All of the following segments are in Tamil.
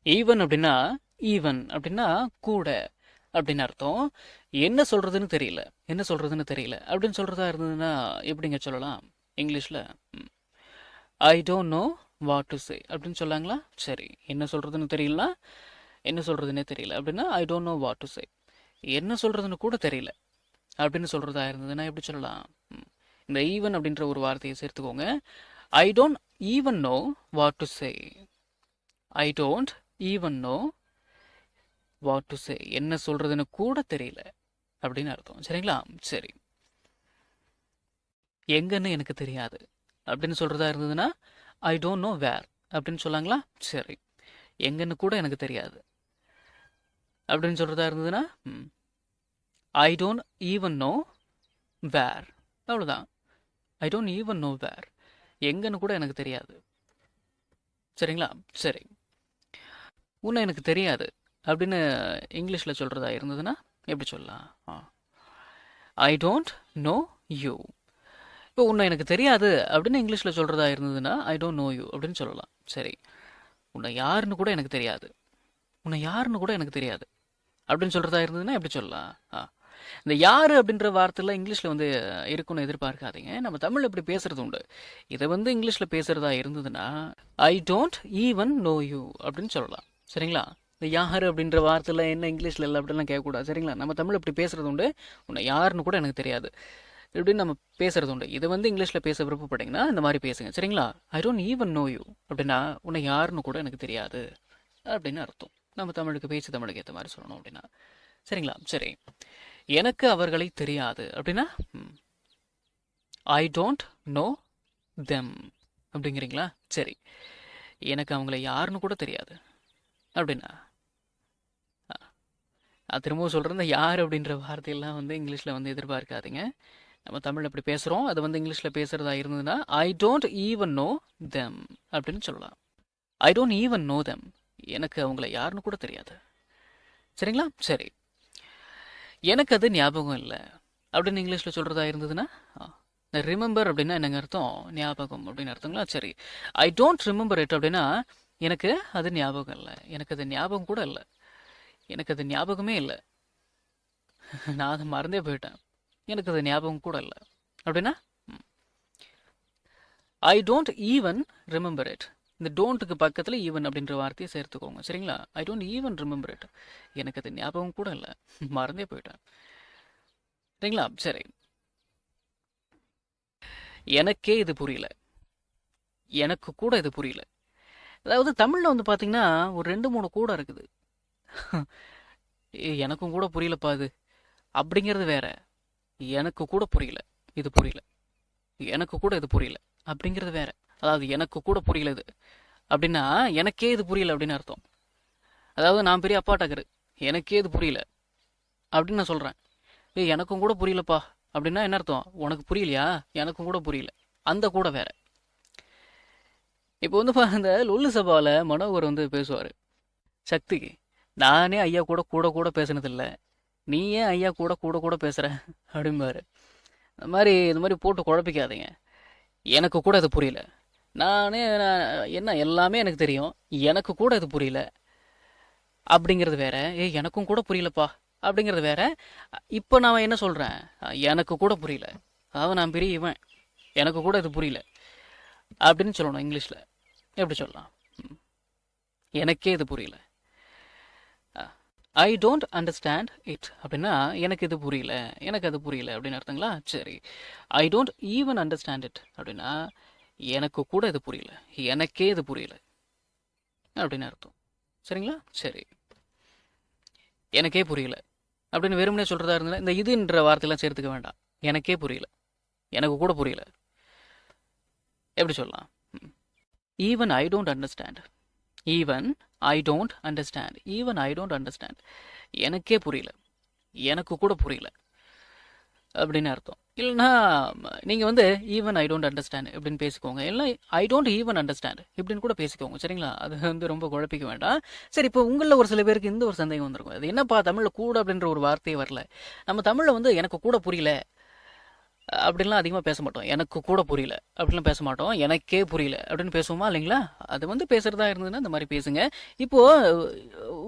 ஈவன் அப்படின்னா ஈவன் அப்படின்னா கூட அப்படின்னு அர்த்தம். என்ன சொல்றதுன்னு தெரியல, என்ன சொல்றதுன்னு தெரியல அப்படின்னு சொல்றதா இருந்ததுன்னா எப்படிங்க சொல்லலாம் இங்கிலீஷ்ல? I don't know what to say அப்படின்னு சொல்லாங்களா? சரி, என்ன சொல்றதுன்னு தெரியல, என்ன சொல்றதுன்னே தெரியல அப்படின்னா I don't know what to say. என்ன சொல்றதுன்னு கூட தெரியல அப்படின்னு சொல்றதா இருந்ததுன்னா எப்படி சொல்லலாம்? ம். இந்த ஈவன் அப்படின்ற ஒரு வார்த்தையை சேர்த்துக்கோங்க. ஐ don't even know what to say. I don't even know what to say. என்ன சொல்றதுன்னு கூட தெரியல அப்படின்னு அர்த்தம். சரிங்களா? சரி. எங்கன்னு எனக்கு தெரியாது அப்படின்னு சொல்றதா இருந்ததுன்னா ஐ டோன்ட் நோ வேர் அப்படின்னு சொல்லாங்களா? சரி, எங்கன்னு கூட எனக்கு தெரியாது அப்படின்னு சொல்றதா இருந்ததுன்னா I don't even know where. அவ்வளோதான். I don't even know where. எங்கன்னு கூட எனக்கு தெரியாது. சரிங்களா? சரி. உன்னை எனக்கு தெரியாது அப்படின்னு இங்கிலீஷில் சொல்கிறதா இருந்ததுன்னா எப்படி சொல்லலாம்? I don't know you. இப்போ உன்னை எனக்கு தெரியாது அப்படின்னு இங்கிலீஷில் சொல்கிறதா இருந்ததுன்னா ஐ டோன்ட் நோ யூ அப்படின்னு சொல்லலாம். சரி, உன்னை யாருன்னு கூட எனக்கு தெரியாது, உன்னை யாருன்னு கூட எனக்கு தெரியாது அப்படின்னு சொல்கிறதா இருந்ததுன்னா எப்படி சொல்லலாம்? இந்த யார் அப்படின்ற வார்த்தைலாம் இங்கிலீஷில் வந்து இருக்குன்னு எதிர்பார்க்காதீங்க. நம்ம தமிழ் இப்படி பேசுறது உண்டு. இதை வந்து இங்கிலீஷில் பேசுகிறதா இருந்ததுன்னா I don't even know you அப்படின்னு சொல்லலாம். சரிங்களா? இந்த யார் அப்படின்ற வார்த்தையில் என்ன இங்கிலீஷில் இல்லை அப்படிலாம் கேட்கக்கூடாது. சரிங்களா? நம்ம தமிழ் இப்படி பேசுறது உண்டு. உன்னை யாருன்னு கூட எனக்கு தெரியாது இப்படின்னு நம்ம பேசுறது உண்டு. இதை வந்து இங்கிலீஷில் பேச விருப்பப்பட்டீங்கன்னா இந்த மாதிரி பேசுங்க. சரிங்களா? I don't even know you அப்படின்னா உன்னை யாருன்னு கூட எனக்கு தெரியாது அப்படின்னு அர்த்தம். நம்ம தமிழுக்கு பேச்சு தமிழுக்கு ஏற்ற மாதிரி சொல்லணும் அப்படின்னா. சரிங்களா? சரி. எனக்கு அவர்களை தெரியாது அப்படின்னா ஐ டோன்ட் நோ தெம் அப்படிங்கிறீங்களா? சரி, எனக்கு அவங்கள யாருன்னு கூட தெரியாது அப்படின்னா திரும்பவும் சொல்கிறேன், இந்த யார் அப்படின்ற வார்த்தையெல்லாம் வந்து இங்கிலீஷில் வந்து எதிர்பார்க்காதீங்க. நம்ம தமிழ் அப்படி பேசுகிறோம், அது வந்து இங்கிலீஷில் பேசுகிறதா இருந்ததுன்னா I don't even know them அப்படின்னு சொல்லலாம். I don't even know them. எனக்கு அவங்கள யாருன்னு கூட தெரியாது. சரிங்களா? சரி. எனக்கு அது ஞாபகம் இல்லை அப்படின்னு இங்கிலீஷில் சொல்கிறதா இருந்ததுன்னா ரிமெம்பர் அப்படின்னா என்னங்க அர்த்தம்? ஞாபகம் அப்படின்னு அர்த்தங்களா? சரி. ஐ டோன்ட் ரிமெம்பர் இட் அப்படின்னா எனக்கு அது ஞாபகம் இல்லை, எனக்கு அது ஞாபகம் கூட இல்லை, எனக்கு அது ஞாபகமே இல்லை, நான் அதை மறந்தே போயிட்டேன், எனக்கு அது ஞாபகம் கூட இல்லை அப்படின்னா ஐ டோன்ட் ஈவன் ரிமெம்பர் இட். இந்த டோன்ட்டுக்கு பக்கத்தில் ஈவன் அப்படின்ற வார்த்தையை சேர்த்துக்கோங்க. சரிங்களா? I don't even remember it. எனக்கு அது ஞாபகம் கூட இல்லை, மறந்தே போயிட்டேன். சரிங்களா? சரி. எனக்கே இது புரியல, எனக்கு கூட இது புரியல. அதாவது தமிழில் வந்து பார்த்தீங்கன்னா ஒரு 2-3 கூட இருக்குது. எனக்கும் கூட புரியலப்பா இது அப்படிங்கிறது வேற. எனக்கு கூட புரியல, இது புரியல. எனக்கு கூட இது புரியல அப்படிங்கிறது வேற. அதாவது எனக்கு கூட புரியல இது அப்படின்னா எனக்கே இது புரியல அப்படின்னு அர்த்தம். அதாவது நான் பெரிய அப்பாட்டக்கரு, எனக்கே இது புரியல அப்படின்னு நான் சொல்கிறேன். எனக்கும் கூட புரியலப்பா அப்படின்னா என்ன அர்த்தம்? உனக்கு புரியலையா? எனக்கும் கூட புரியல. அந்த கூட வேற. இப்போ வந்து இந்த லொல்லு சபாவில் மனோகர் வந்து பேசுவார் சக்திக்கு, நானே ஐயா கூட கூட கூட பேசுனதில்லை, நீ ஏன் ஐயா கூட கூட கூட பேசுகிற அப்படிம்பாரு. இந்த மாதிரி போட்டு குழப்பிக்காதீங்க. எனக்கு கூட இது புரியல, நானே என்ன எல்லாமே எனக்கு தெரியும், எனக்கு கூட இது புரியல அப்படிங்கிறது வேற. எனக்கும் கூட புரியலப்பா அப்படிங்கிறது வேற. இப்போ நான் என்ன சொல்கிறேன்? எனக்கு கூட புரியல, அதாவது நான் பெரிய இவன், எனக்கு கூட இது புரியல அப்படின்னு சொல்லணும். இங்கிலீஷில் எப்படி சொல்லலாம்? எனக்கே இது புரியல. ஐ டோன்ட் அண்டர்ஸ்டாண்ட் இட் அப்படின்னா எனக்கு இது புரியல, எனக்கு அது புரியல அப்படின்னு அர்த்தங்களா? சரி. ஐ டோன்ட் ஈவன் அண்டர்ஸ்டாண்ட் இட் அப்படின்னா எனக்கு கூட இது புரியல, எனக்கே இது புரியல அப்படின்னு அர்த்தம். சரிங்களா? சரி. எனக்கே புரியல அப்படின்னு வெறுமனே சொல்கிறதா இருந்தால் இந்த இதுன்ற வார்த்தையெல்லாம் சேர்த்துக்க வேண்டாம். எனக்கே புரியல, எனக்கு கூட புரியல எப்படி சொல்லலாம்? Even I don't understand, even I don't understand, even I don't understand. எனக்கே புரியல, எனக்கு கூட புரியல அப்படின்னு அர்த்தம். இல்லைன்னா நீங்கள் வந்து ஈவன் ஐ டோன்ட் அண்டர்ஸ்டாண்ட் இப்படின்னு பேசிக்கோங்க, இல்லை ஐ டோன்ட் ஈவன் அண்டர்ஸ்டாண்ட் இப்படின்னு கூட பேசிக்கோங்க. சரிங்களா? அது வந்து ரொம்ப குழப்பிக்க வேண்டாம். சரி, இப்போ உங்களில் ஒரு சில பேருக்கு இந்த ஒரு சந்தேகம் வந்திருக்கும், அது என்னப்பா தமிழில் கூட அப்படின்ற ஒரு வார்த்தையே வரல, நம்ம தமிழில் வந்து எனக்கு கூட புரியல அப்படின்லாம் அதிகமாக பேச மாட்டோம். எனக்கு கூட புரியல அப்படின்லாம் பேச மாட்டோம். எனக்கே புரியல அப்படின்னு பேசுவோமா இல்லைங்களா? அது வந்து பேசுகிறதா இருந்ததுன்னா இந்த மாதிரி பேசுங்க. இப்போது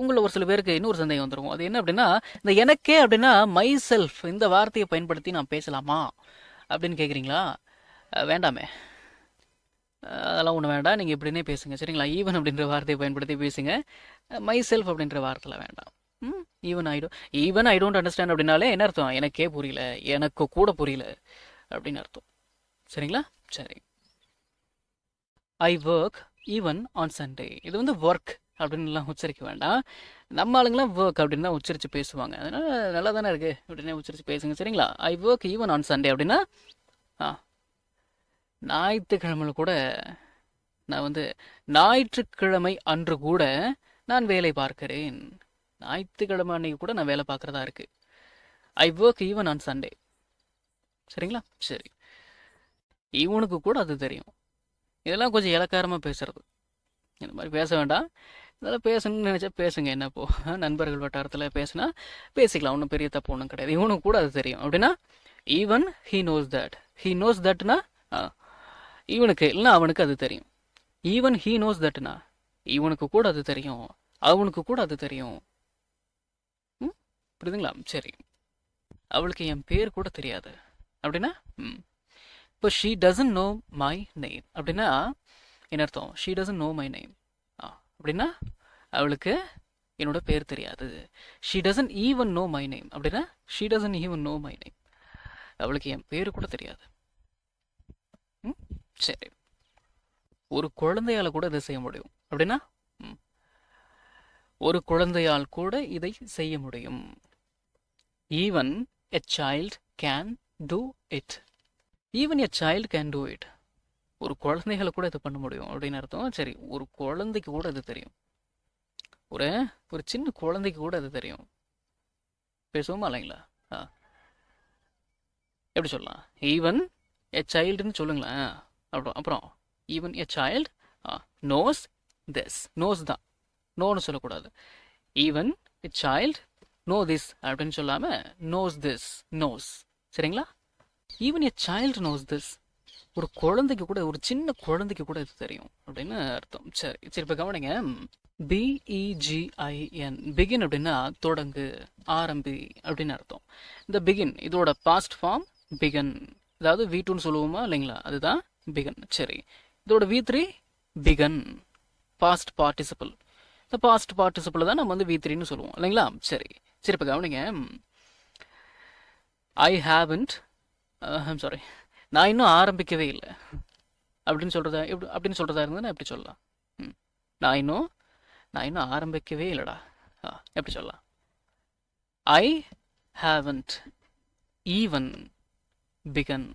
உங்களை ஒரு சில பேருக்கு இன்னொரு சந்தேகம் வந்துடும். அது என்ன அப்படின்னா, இந்த எனக்கே அப்படின்னா மை செல்ஃப் இந்த வார்த்தையை பயன்படுத்தி நான் பேசலாமா அப்படின்னு கேட்குறீங்களா? வேண்டாமே, அதெல்லாம் ஒன்றும் வேண்டாம். நீங்கள் இப்படின்னே பேசுங்க சரிங்களா? ஈவன் அப்படின்ற வார்த்தையை பயன்படுத்தி பேசுங்க. மை செல்ஃப் அப்படின்ற வார்த்தையில் வேண்டாம். ஈவன் ஐ டோன்ட் அண்டர்ஸ்டாண்ட் அப்படின்னாலே என்ன அர்த்தம்? எனக்கே புரியல, எனக்கு கூட புரியல அப்படின்னு அர்த்தம். சரிங்களா? சரி. I work even on Sunday. இது வந்து ஒர்க் அப்படின்லாம் உச்சரிக்க வேண்டாம். நம்ம ஆளுங்களாம் ஒர்க் அப்படின்னு தான் உச்சரித்து பேசுவாங்க. அதனால நல்லா தானே இருக்கு அப்படின்னே உச்சரித்து பேசுங்க சரிங்களா? I work even on Sunday அப்படின்னா ஞாயிற்றுக்கிழமை கூட நான் வந்து ஞாயிற்றுக்கிழமை அன்று கூட நான் வேலை பார்க்கிறேன். ஞாயிற்றுக்கிழமை அன்னைக்கு கூட நான் வேலை பார்க்குறதா இருக்கு. I work even on Sunday. சரிங்களா? சரி. இவனுக்கு கூட அது தெரியும். இதெல்லாம் கொஞ்சம் இலக்காரமாக பேசுறது. இந்த மாதிரி பேச வேண்டாம். இதெல்லாம் பேசணும்னு நினச்சா பேசுங்க. என்ன இப்போ நண்பர்கள் வட்டாரத்தில் பேசினா பேசிக்கலாம். ஒன்றும் பெரிய தப்பு ஒன்றும் கிடையாது. இவனுக்கு கூட அது தெரியும் அப்படின்னா even he knows that. He knows தட்னா இவனுக்கு இல்லைன்னா அவனுக்கு அது தெரியும். ஈவன் ஹீ நோஸ் தட்னா இவனுக்கு கூட அது தெரியும், அவனுக்கு கூட அது தெரியும். புரியுதுங்களா? சரி. அவளுக்கு என் பேர் கூட தெரியாது அப்படின்னா இப்போ she doesn't know my name அப்படின்னா என்ன அர்த்தம்? She doesn't know my name அப்படின்னா அவளுக்கு என்னோட பேர் தெரியாது. She doesn't even know my name அப்படின்னா she doesn't even know my name. அவளுக்கு என் பேர் கூட தெரியாது. சரி. ஒரு குழந்தையால கூட இதை செய்ய முடியும் அப்படின்னா ஒரு குழந்தையால் கூட இதை செய்ய முடியும். Even a child can do it. Even a child can do it. ஒரு குழந்தைகளை கூட இதை பண்ண முடியும் அப்படின்னு அர்த்தம். சரி, ஒரு குழந்தைக்கு கூட இது தெரியும். ஒரு ஒரு சின்ன குழந்தைக்கு கூட இது தெரியும். பேசுவோமா இல்லைங்களா? எப்படி சொல்லலாம்? ஈவன் எ சைல்டுன்னு சொல்லுங்களேன். அப்புறம் even a child knows this. Knows தான், நோன்னு சொல்லக்கூடாது. Even a child know this அப்படின்னு சொல்லாம நோஸ் திஸ், நோஸ். சரிங்களா? Even a child knows this. ஒரு குழந்தைக்கு கூட, ஒரு சின்ன குழந்தைக்கு கூட இது தெரியும் அப்படின்னு அர்த்தம். சரி சரி. இப்போ கவனிங்க. பிஇஜிஐஎன், பிகின் அப்படின்னா தொடங்கு, ஆரம்பி அப்படின்னு அர்த்தம். இந்த பிகின் இதோட பாஸ்ட் ஃபார்ம் பிகன். அதாவது V2ன்னு சொல்லுவோமா இல்லைங்களா? அதுதான் பிகன். சரி. இதோட V3 பிகன், பாஸ்ட் பார்ட்டிசிபிள். இந்த பாஸ்ட் பார்ட்டிசிபிள் தான் நம்ம வந்து V3ன்னு சொல்லுவோம் இல்லைங்களா? சரி சரி. இப்போ கவனிங்க. ஐ ஹாவன்ட், ஐம் சாரி, நான் இன்னும் ஆரம்பிக்கவே இல்லை அப்படின்னு சொல்கிறதா அப்படின்னு சொல்கிறதா இருந்ததுன்னா எப்படி சொல்லலாம்? நான் இன்னும் ஆரம்பிக்கவே இல்லைடா எப்படி சொல்லலாம்? ஐ ஹாவன்ட் ஈவன் பிகன்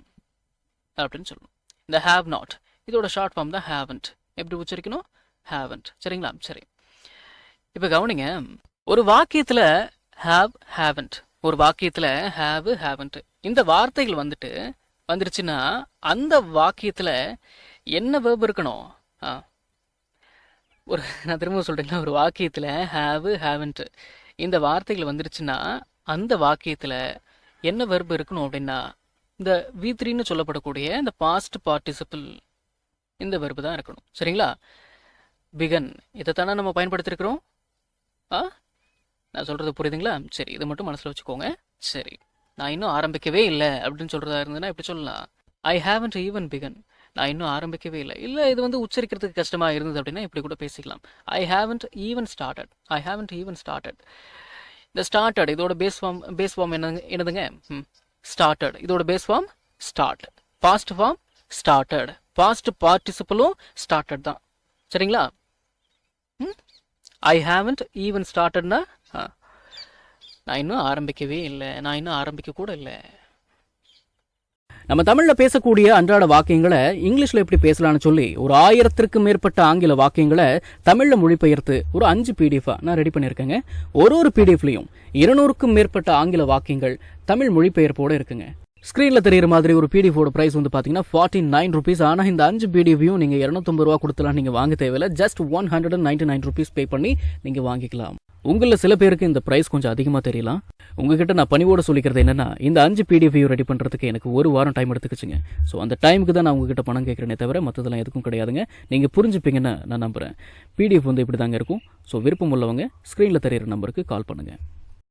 அப்படின்னு சொல்லணும். இந்த ஹாவ் நாட் இதோட ஷார்ட் ஃபார்ம் தான் ஹாவன்ட். எப்படி உச்சரிக்கணும்? ஹாவன்ட். சரிங்களா? சரி. இப்போ கவனிங்க. ஒரு வாக்கியத்தில் ஹாவ் ஹாவன்ட், ஒரு வாக்கியத்தில் ஹாவ் ஹாவன்ட் இந்த வார்த்தைகள் வந்துருச்சுன்னா அந்த வாக்கியத்தில் என்ன வேர்ப் இருக்கணும்? நான் திரும்ப சொல்கிறேன்னா, ஒரு வாக்கியத்தில் ஹாவ் ஹாவன்ட் இந்த வார்த்தைகள் வந்துருச்சுன்னா அந்த வாக்கியத்தில் என்ன வெர்பு இருக்கணும் அப்படின்னா இந்த V3ன்னு சொல்லப்படக்கூடிய இந்த பாஸ்ட் பார்ட்டிசிபிள் இந்த வெர்பு தான் இருக்கணும். சரிங்களா? பிகன் இதைத்தானே நம்ம பயன்படுத்திருக்கிறோம். நான் சொல்கிறது புரியுதுங்களா? சரி, இதை மட்டும் மனசில் வச்சுக்கோங்க. சரி. நான் இன்னும் ஆரம்பிக்கவே இல்லை அப்படின்னு சொல்கிறதா இருந்ததுன்னா எப்படி சொல்லலாம்? ஐ ஹாவன்ட் ஈவன் பிகன். நான் இன்னும் ஆரம்பிக்கவே இல்லை. இல்லை, இது வந்து உச்சரிக்கிறதுக்கு கஷ்டமாக இருந்தது அப்படின்னா இப்படி கூட பேசிக்கலாம். I haven't even started. I haven't even started. இந்த ஸ்டார்டட் இதோட பேஸ் ஃபார்ம் என்னதுங்க? ஸ்டார்டட். இதோட base form start. Past form started. Past பார்ட்டிசிபிளும் ஸ்டார்டட் தான். சரிங்களா? ஐ ஹாவன்ட் ஈவன் ஸ்டார்டட்னா நான் இன்னும் ஆரம்பிக்கவே இல்லை, நான் இன்னும் ஆரம்பிக்க கூட இல்லை. நம்ம தமிழில் பேசக்கூடிய அன்றாட வாக்கியங்களை இங்கிலீஷில் எப்படி பேசலாம்னு சொல்லி ஒரு 1000க்கும் மேற்பட்ட ஆங்கில வாக்கியங்களை தமிழில் மொழிபெயர்த்து ஒரு 5 PDF நான் ரெடி பண்ணியிருக்கேங்க. ஒரு PDFலையும் 200க்கும் மேற்பட்ட ஆங்கில வாக்கியங்கள் தமிழ் மொழிபெயர்ப்போடு இருக்குங்க. ஸ்க்ரீனில் தெரிகிற மாதிரி ஒரு PDFோட ப்ரைஸ் வந்து பார்த்தீங்கன்னா 49 rupees. ஆனால் இந்த 5 PDFையும் நீங்கள் 250 ரூபா கொடுத்துலாம் நீங்கள் வாங்க தேவையில்லை. ஜஸ்ட் 199 rupees பே பண்ணி நீங்கள் வாங்கிக்கலாம். உங்களில் சில பேருக்கு இந்த ப்ரைஸ் கொஞ்சம் அதிகமாக தெரியலாம். உங்ககிட்ட நான் பணிவோடு சொல்லிக்கிறது என்னென்னா, இந்த 5 பிடிஎஃப்ஐயும் ரெடி பண்ணுறதுக்கு எனக்கு 1 வாரம் டைம் எடுத்துக்கிச்சுங்க. ஸோ அந்த டைமுக்கு தான் நான் உங்ககிட்ட பணம் கேட்குறேனே தவிர மற்றதெல்லாம் எதுக்கும் கிடையாதுங்க. நீங்கள் புரிஞ்சுப்பீங்கன்னு நான் நம்புகிறேன். பிடிஎஃப் இப்படி தாங்க இருக்கும். ஸோ விருப்பம் உள்ளவங்க ஸ்க்ரீனில் தெரியிற நம்பருக்கு கால் பண்ணுங்கள்.